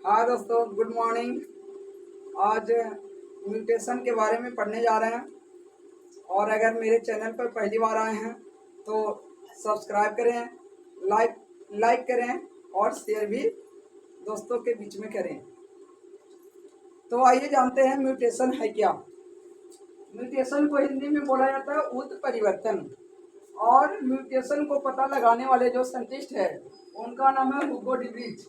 हाँ दोस्तों, good morning. आज म्यूटेशन के बारे में पढ़ने जा रहे हैं। और अगर मेरे चैनल पर पहली बार आए हैं तो सब्सक्राइब करें, लाइक लाइक करें और शेयर भी दोस्तों के बीच में करें। तो आइए जानते हैं म्यूटेशन है क्या। म्यूटेशन को हिंदी में बोला जाता है उत्परिवर्तन। और म्यूटेशन को पता लगाने वाले जो साइंटिस्ट है उनका नाम है हुगो डिब्रीज।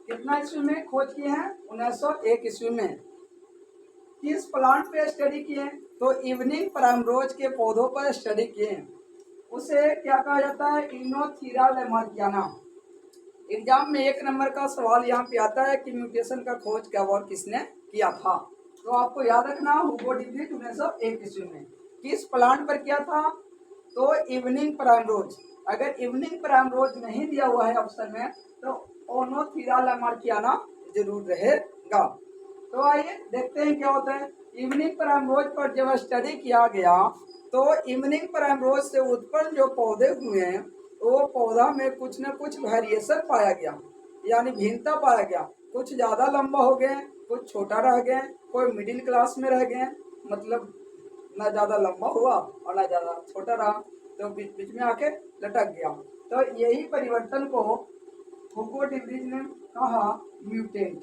कितना ईस्वी में खोज किए हैं? 1901 ईस्वी में। किस प्लांट पे स्टडी किए? तो इवनिंग प्राइमरोज के पौधों पर स्टडी किए। उसे क्या कहा जाता है? इनोथीरा लेमार्कियाना। एग्जाम में 1 नंबर का सवाल यहाँ पे आता है कि म्यूटेशन का खोज कब और किसने किया था। तो आपको याद रखना, हुगो डिब्रीज 1901 ईस्वी में। किस प्लांट पर किया था? तो इवनिंग प्राइमरोज। अगर इवनिंग प्राइमरोज नहीं दिया हुआ है ऑप्शन में तो ओनोथीरा लेमार्कियाना जरूर रहेगा। तो आइए देखते हैं क्या होता है। इवनिंग प्राइमरोज पर जब स्टडी किया गया तो इवनिंग प्राइमरोज से उत्पन्न जो पौधे हुए हैं वो पौधा में कुछ न कुछ वेरिएशन पाया गया, यानी भिन्नता पाया गया। कुछ ज़्यादा लंबा हो गए, कुछ छोटा रह गए, कोई मिडिल क्लास में रह गए, मतलब ना ज़्यादा लंबा हुआ और ना ज़्यादा छोटा रहा, तो बीच बीच में आके लटक गया। तो यही परिवर्तन को हुगो डिब्रीज ने कहा म्यूटेंट।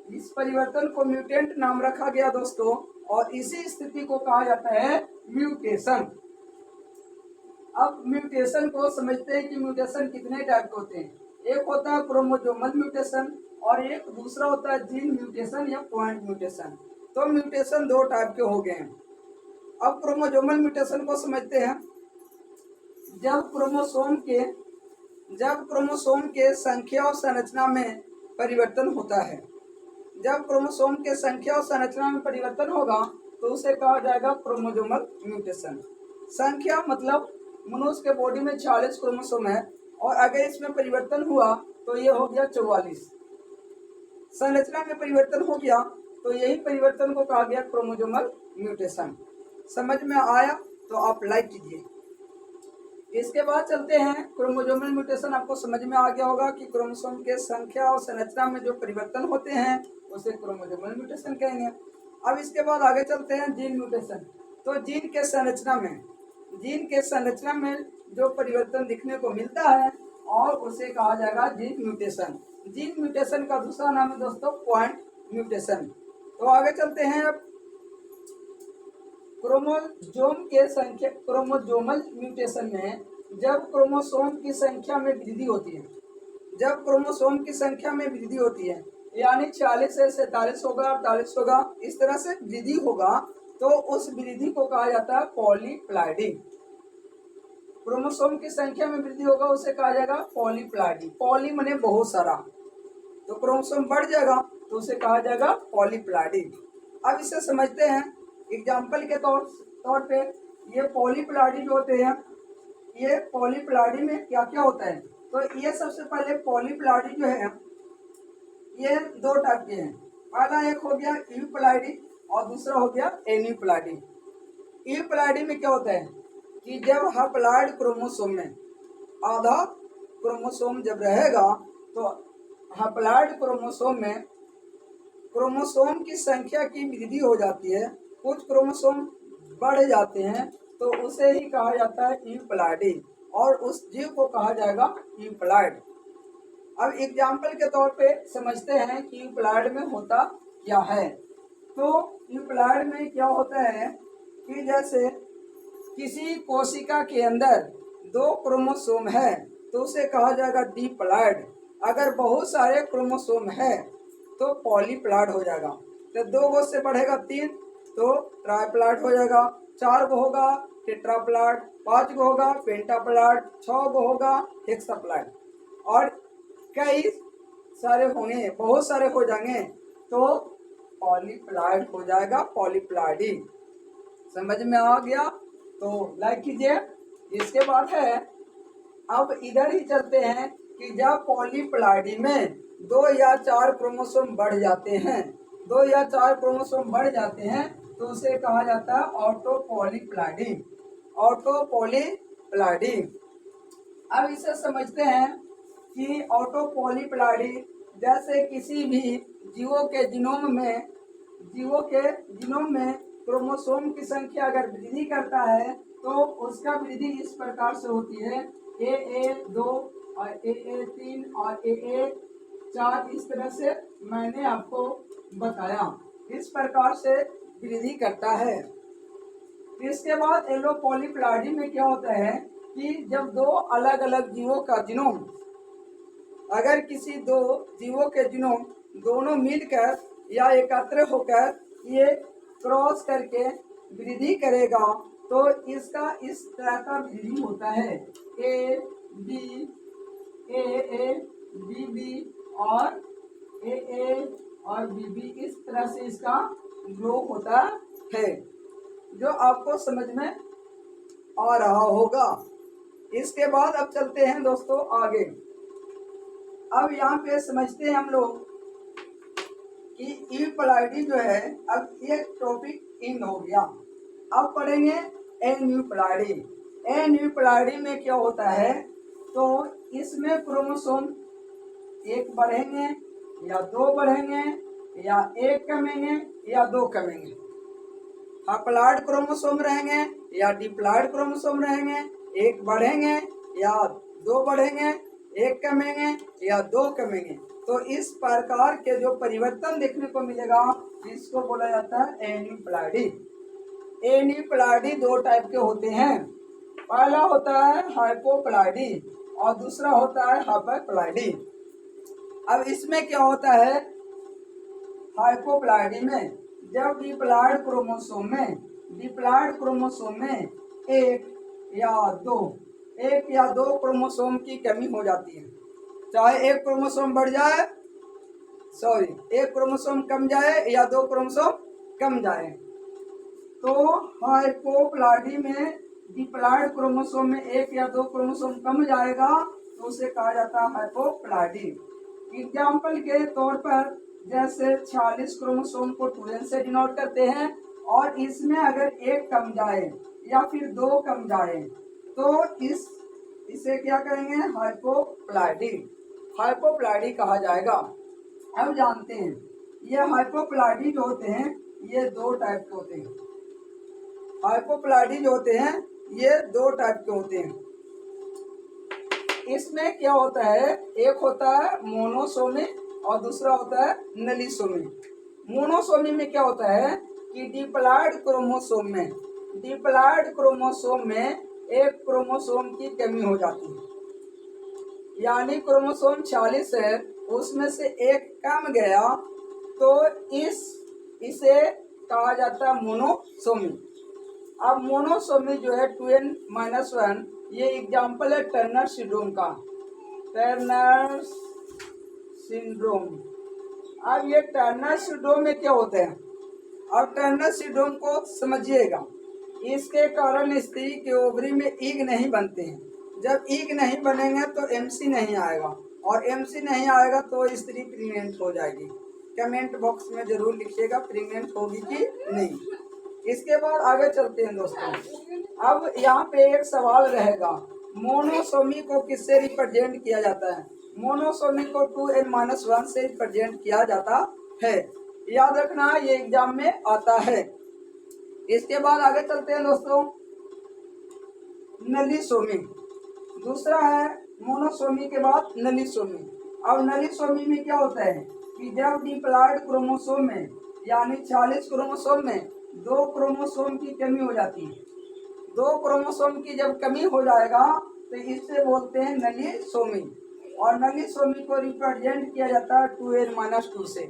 इस परिवर्तन को म्यूटेंट नाम रखा गया दोस्तों, और इसी स्थिति को कहा जाता है म्यूटेशन। अब म्यूटेशन को समझते हैं कि म्यूटेशन कितने टाइप के होते हैं। एक होता है क्रोमोसोमल म्यूटेशन और एक दूसरा होता है जीन म्यूटेशन या पॉइंट म्यूटेशन। तो म्यूटेशन 2 टाइप के हो गए हैं। अब क्रोमोसोमल म्यूटेशन को समझते हैं। जब क्रोमोसोम के संख्या और संरचना में परिवर्तन होता है, जब क्रोमोसोम के संख्या और संरचना में परिवर्तन होगा तो उसे कहा जाएगा क्रोमोसोमल म्यूटेशन। संख्या मतलब मनुष्य के बॉडी में 46 क्रोमोसोम है और अगर इसमें परिवर्तन हुआ तो ये हो गया 44। संरचना में परिवर्तन हो गया तो यही परिवर्तन को कहा गया क्रोमोसोमल म्यूटेशन। समझ में आया तो आप लाइक कीजिए। इसके बाद चलते हैं क्रोमोसोमल म्यूटेशन। आपको समझ में आ गया होगा कि क्रोमोसोम के संख्या और संरचना में जो परिवर्तन होते हैं उसे क्रोमोसोमल म्यूटेशन कहेंगे। अब इसके बाद आगे चलते हैं जीन म्यूटेशन। तो जीन के संरचना में जो परिवर्तन दिखने को मिलता है और उसे कहा जाएगा जीन म्यूटेशन। जीन म्यूटेशन का दूसरा नाम है दोस्तों पॉइंट म्यूटेशन। तो आगे चलते हैं। अब क्रोमोसोमल म्यूटेशन में जब क्रोमोसोम की संख्या में वृद्धि होती है, यानी 40 से 47 होगा, 48 होगा, इस तरह से वृद्धि होगा तो उस वृद्धि को कहा जाता है पॉलीप्लाइडिंग। क्रोमोसोम की संख्या में वृद्धि होगा उसे कहा जाएगा पॉलीप्लाइडिंग। पॉली माने बहुत सारा, तो क्रोमोसोम बढ़ जाएगा तो उसे कहा जाएगा पॉलीप्लाइडिंग। अब इसे समझते हैं एग्जाम्पल के तौर पे। ये पॉलीप्लाइडी जो होते हैं, ये पॉलीप्लाइडी में क्या क्या होता है? तो ये सबसे पहले पॉलीप्लाइडी जो है ये 2 टाइप के हैं। पहला एक हो गया यूप्लाइडी और दूसरा हो गया एन्यूप्लाइडी। यूप्लाइडी में क्या होता है कि जब हैप्लॉइड क्रोमोसोम में आधा क्रोमोसोम जब रहेगा तो हैप्लॉइड क्रोमोसोम में क्रोमोसोम की संख्या की वृद्धि हो जाती है, कुछ क्रोमोसोम बढ़ जाते हैं, तो उसे ही कहा जाता है यूप्लाइडी और उस जीव को कहा जाएगा यूप्लाइड। अब एग्जाम्पल के तौर पे समझते हैं कि यूप्लाइड में होता क्या है। तो यूप्लाइड में क्या होता है कि जैसे किसी कोशिका के अंदर 2 क्रोमोसोम है तो उसे कहा जाएगा डिप्लॉइड। अगर बहुत सारे क्रोमोसोम है तो पॉलीप्लॉइड हो जाएगा। तो 2 गो से बढ़ेगा 3 तो ट्राइप्लॉइड हो जाएगा, 4 गो होगा टेट्राप्लॉइड, 5 गो होगा पेंटाप्लॉइड, 6 गो होगा हेक्साप्लॉइड और कई सारे होंगे, बहुत सारे हो जाएंगे तो पॉलीप्लॉइड हो जाएगा, पॉलीप्लॉइडी। समझ में आ गया तो लाइक कीजिए। इसके बाद है, अब इधर ही चलते हैं कि जब पॉलीप्लॉइडी में 2 या 4 क्रोमोसोम बढ़ जाते हैं, 2 या 4 क्रोमोसोम बढ़ जाते हैं तो उसे कहा जाता है ऑटोपॉलीप्लॉइडी। ऑटोपॉलीप्लॉइडी। अब इसे समझते हैं कि ऑटोपॉलीप्लॉइडी जैसे किसी भी जीवो के जीनोम में क्रोमोसोम की संख्या अगर वृद्धि करता है तो उसका वृद्धि इस प्रकार से होती है, AA2 और AA3 और AA4, इस तरह से मैंने आपको बताया, इस प्रकार से वृद्धि करता है। इसके बाद एलोपॉलीप्लाइडी में क्या होता है कि जब दो अलग अलग जीवों का जीनोम, अगर किसी दो जीवों के जीनोम दोनों मिलकर या एकत्र होकर ये क्रॉस करके वृद्धि करेगा तो इसका इस तरह का वृद्धि होता है, A B A B B और ए और बी बी, इस तरह से इसका ग्रो होता है, जो आपको समझ में आ रहा होगा। इसके बाद अब चलते हैं दोस्तों आगे। अब यहाँ पे समझते हैं हम लोग कि यूपलाइडी जो है, अब ये टॉपिक इन हो गया। अब पढ़ेंगे एन्यूप्लाइडी। एन्यूप्लाइडी में क्या होता है, तो इसमें क्रोमोसोम एक बढ़ेंगे या दो बढ़ेंगे या एक कमेंगे या दो कमेंगे। हप्लॉइड क्रोमोसोम रहेंगे या डिप्लॉइड क्रोमोसोम रहेंगे, एक बढ़ेंगे या दो बढ़ेंगे, एक कमेंगे या दो कमेंगे। तो इस प्रकार के जो परिवर्तन देखने को मिलेगा इसको बोला जाता है एन्यूप्लाइडी। एन्यूप्लाइडी दो टाइप के होते हैं, पहला होता है हाइपोप्लाइडी और दूसरा होता है हाइपरप्लाइडी। अब इसमें क्या होता है, हाइपोप्लाइडी में जब डिप्लॉइड क्रोमोसोम में एक या दो क्रोमोसोम की कमी हो जाती है, चाहे एक क्रोमोसोम बढ़ जाए, एक क्रोमोसोम कम जाए या दो क्रोमोसोम कम जाए, तो हाइपोप्लाइडी में डिप्लॉइड क्रोमोसोम में एक या दो क्रोमोसोम कम जाएगा तो उसे कहा जाता है हाइपोप्लाइडी। एग्जाम्पल के तौर पर जैसे 46 क्रोमोसोम को 2n से डिनोट करते हैं और इसमें अगर एक कम जाए या फिर दो कम जाए तो इसे क्या करेंगे, हाइपोप्लाइडी कहा जाएगा। अब जानते हैं ये हाइपोप्लाइडी जो होते हैं ये दो टाइप के होते हैं। हाइपोप्लाइडी जो होते हैं ये दो टाइप के होते हैं। इसमें क्या होता है, एक होता है मोनोसोमी और दूसरा होता है नलीसोमी। मोनोसोमी में क्या होता है कि डिप्लॉइड क्रोमोसोम में एक क्रोमोसोम की कमी हो जाती है, यानी क्रोमोसोम 46 है उसमें से एक कम गया तो इसे कहा जाता है मोनोसोमी। अब मोनोसोमी जो है 2n-1, ये एग्जाम्पल है टर्नर सिंड्रोम का, टर्नर सिंड्रोम। अब ये टर्नर सिंड्रोम में क्या होता है, अब टर्नर सिंड्रोम को समझिएगा। इसके कारण स्त्री के ओवरी में ईग नहीं बनते हैं, जब ईग नहीं बनेंगे तो एमसी नहीं आएगा और एमसी नहीं आएगा तो स्त्री प्रेग्नेंट हो जाएगी। कमेंट बॉक्स में जरूर लिखिएगा प्रेग्नेंट होगी कि नहीं। इसके बाद आगे चलते हैं दोस्तों। अब यहाँ पे एक सवाल रहेगा, मोनोसोमी को किससे रिप्रेजेंट किया जाता है? मोनोसोमी को 2n-1 से रिप्रेजेंट किया जाता है, याद रखना ये एग्जाम में आता है। इसके बाद आगे चलते हैं दोस्तों, नलीसोमी दूसरा है मोनोसोमी के बाद नलीसोमी। अब नलीसोमी में क्या होता है कि जब डिप्लॉइड क्रोमोसोम में यानी 46 क्रोमोसोम में दो क्रोमोसोम की कमी हो जाती है, दो क्रोमोसोम की जब कमी हो जाएगा तो इससे बोलते हैं नलीसोमी। और नलीसोमी को रिप्रेजेंट किया जाता है 2n-2 से।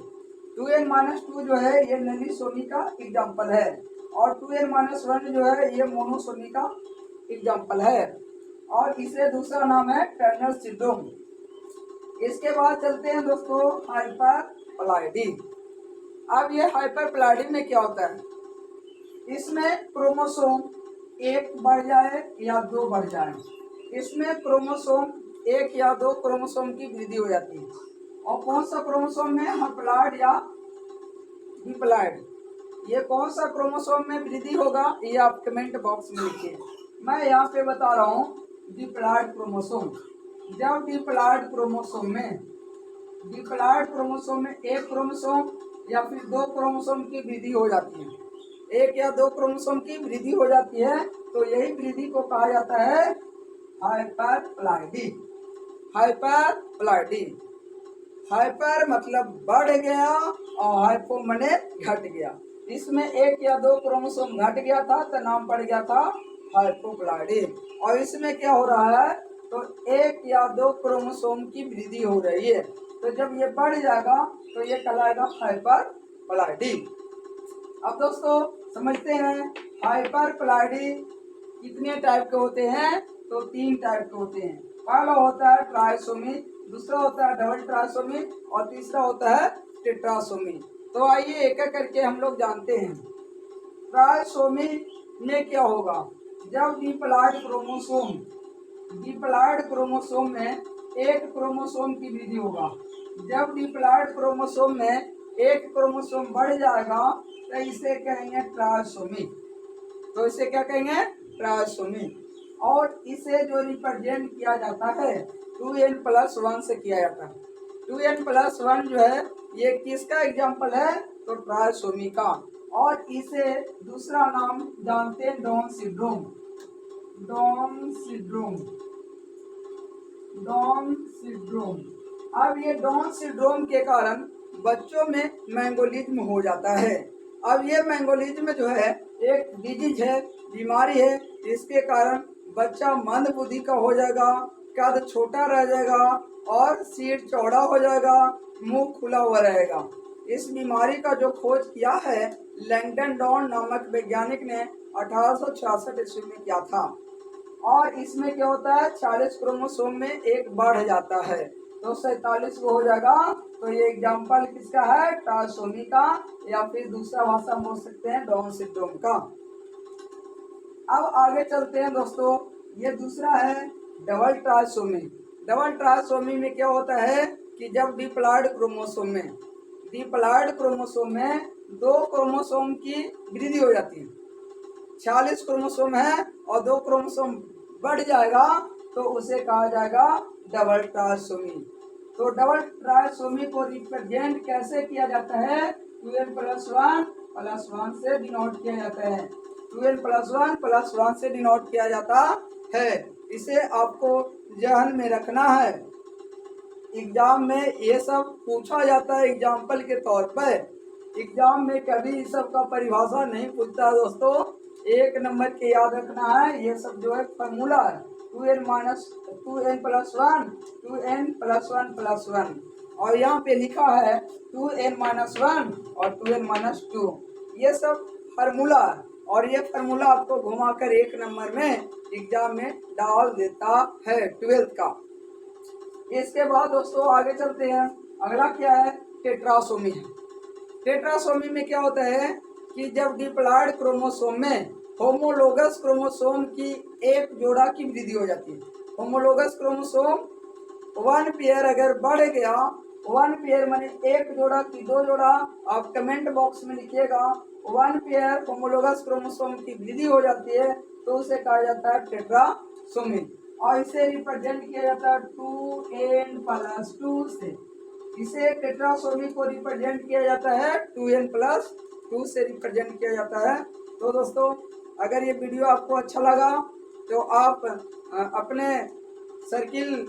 2n-2 जो है ये नलीसोमी का एग्जाम्पल है और 2n-1 जो है ये मोनोसोमी का एग्जाम्पल है और इसे दूसरा नाम है टर्नर सिंड्रोम। इसके बाद चलते हैं दोस्तों हाइपरप्लाइडी। अब ये हाइपरप्लाइडी में क्या होता है, इसमें क्रोमोसोम एक बढ़ जाए या दो बढ़ जाए, इसमें क्रोमोसोम एक या दो क्रोमोसोम की वृद्धि हो जाती है। और कौन सा क्रोमोसोम में, हप्लॉइड या डिप्लॉइड, ये कौन सा क्रोमोसोम में वृद्धि होगा ये आप कमेंट बॉक्स में लिखिए। मैं यहाँ पे बता रहा हूँ डिप्लॉइड क्रोमोसोम। जब डिप्लॉइड क्रोमोसोम में डिप्लॉयड क्रोमोसोम में एक क्रोमोसोम या फिर दो क्रोमोसोम की वृद्धि हो जाती है, एक या दो क्रोमोसोम की वृद्धि हो जाती है, तो यही वृद्धि को कहा जाता है हाइपरप्लॉइडी। हाइपरप्लॉइडी, हाइपर मतलब बढ़ गया और हाइपो मने घट गया। इसमें एक या दो क्रोमोसोम घट गया था तो नाम पड़ गया था हाइपोप्लॉइडी। और इसमें क्या हो रहा है, तो एक या दो क्रोमोसोम की वृद्धि हो रही है, तो जब ये बढ़ जाएगा तो ये कहलाएगा हाइपरप्लॉइडी। अब दोस्तों समझते हैं हाइपरप्लॉइडी कितने टाइप के होते हैं, तो तीन टाइप के होते हैं। पहला होता है ट्राइसोमी, दूसरा होता है डबल ट्राइसोमी और तीसरा होता है टेट्रासोमी। तो आइए एक एक करके हम लोग जानते हैं। ट्राइसोमी में क्या होगा, जब डिप्लॉयड क्रोमोसोम में एक क्रोमोसोम की वृद्धि होगा। जब डिप्लॉयड क्रोमोसोम में एक क्रोमोसोम बढ़ जाएगा तो इसे कहेंगे ट्राइसोमी। तो इसे क्या कहेंगे, ट्राइसोमी। और इसे जो रिप्रेजेंट किया जाता है 2n+1 से किया जाता है। 2n+1 जो है ये किसका एग्जाम्पल है, तो ट्राइसोमी का। और इसे दूसरा नाम जानते हैं down syndrome. Down syndrome, down syndrome. अब ये डाउन सिंड्रोम के कारण बच्चों में मैंगोलिज्म हो जाता है। अब ये मैंगोलिज्म जो है एक डिजीज है, बीमारी है। इसके कारण बच्चा मंद बुद्धि का हो जाएगा, कद छोटा रह जाएगा और सिर चौड़ा हो जाएगा, मुंह खुला हुआ रहेगा। इस बीमारी का जो खोज किया है लैंगडन डॉन नामक वैज्ञानिक ने 1866 ईस्वी में किया था। और इसमें क्या होता है, 40 क्रोमोसोम में एक बढ़ जाता है, तो 47 को हो जाएगा। तो ये एग्जाम्पल किसका है, ट्राइसोमी का, या फिर दूसरा भाषा बोल सकते हैं डाउन सिंड्रोम का। अब आगे चलते हैं दोस्तों, ये दूसरा है डबल ट्राइसोमी। डबल ट्राइसोमी में क्या होता है कि जब डिप्लॉयड क्रोमोसोम में दो क्रोमोसोम की वृद्धि हो जाती है। 46 क्रोमोसोम है और दो क्रोमोसोम बढ़ जाएगा तो उसे कहा जाएगा डबल ट्राइसोमी। तो डबल ट्राइसोमी को रिप्रेजेंट कैसे किया जाता है, 2n+1 से डिनोट किया जाता है। 2n+1 से डिनोट किया जाता है। इसे आपको ध्यान में रखना है, एग्जाम में ये सब पूछा जाता है एग्जाम्पल के तौर पर। एग्जाम में कभी इस सब का परिभाषा नहीं पूछता दोस्तों, एक नंबर के याद रखना है। ये सब जो है फॉर्मूला है, 2n+1 और यहाँ पे लिखा है 2n-1 और 2n-2। ये सब फार्मूला है और ये फार्मूला आपको घुमाकर एक नंबर में एग्जाम में डाल देता है 12th का। इसके बाद दोस्तों आगे चलते हैं, अगला क्या है, टेट्रासोमी है। टेट्रासोमी में क्या होता है कि जब डिप्लॉयड क्रोमोसोम में होमोलोगस क्रोमोसोम की एक जोड़ा की वृद्धि हो जाती है। होमोलोगस क्रोमोसोम 1 पेयर अगर बढ़ गया, 1 पेयर माने एक जोड़ा की दो जोड़ा, आप कमेंट बॉक्स में लिखिएगा। 1 पेयर होमोलोगस क्रोमोसोम की वृद्धि हो जाती है तो उसे कहा जाता है टेट्रासोमी। और इसे रिप्रेजेंट किया जाता है 2n+2 से। इसे टेट्रासोमी को रिप्रेजेंट किया जाता है 2n+2 से रिप्रेजेंट किया जाता है। तो दोस्तों अगर ये वीडियो आपको अच्छा लगा तो आप अपने सर्किल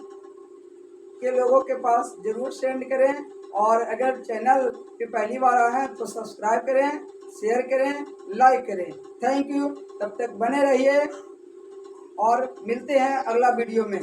के लोगों के पास ज़रूर सेंड करें, और अगर चैनल पे पहली बार आए हैं तो सब्सक्राइब करें, शेयर करें, लाइक करें। थैंक यू, तब तक बने रहिए और मिलते हैं अगला वीडियो में।